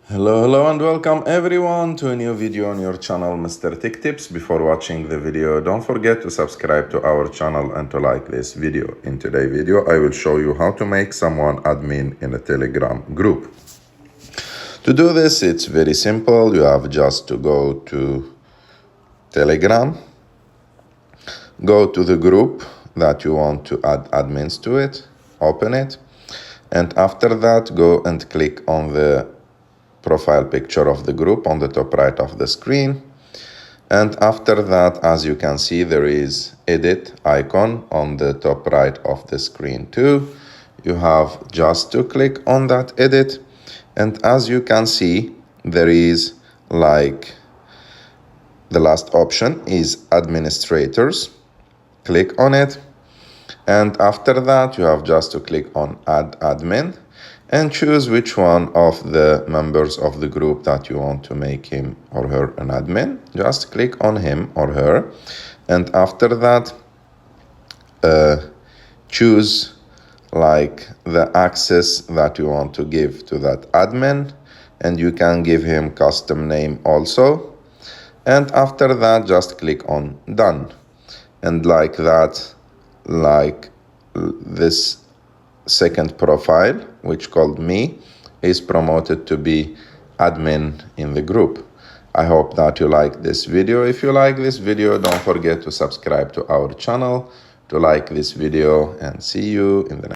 Hello and welcome everyone to a new video on your channel, Mr. Tech Tips. Before watching the video, don't forget to subscribe to our channel and to like this video. In today's video, I will show you how to make someone admin in a Telegram group. To do this, it's very simple. You have just to go to Telegram, go to the group that you want to add admins to it, open it, and after that, go and click on the profile picture of the group on the top right of the screen. And after that, as you can see, there is edit icon on the top right of the screen too. You have just to click on that edit, and as you can see, there is like the last option is administrators. Click on it, and after that you have just to click on add admin and choose which one of the members of the group that you want to make him or her an admin. Just click on him or her, and after that choose like the access that you want to give to that admin, and you can give him custom name also. And after that, just click on done, and like that, like this second profile, which called me, is promoted to be admin in the group. I hope that you like this video. If you like this video, don't forget to subscribe to our channel, to like this video, and see you in the next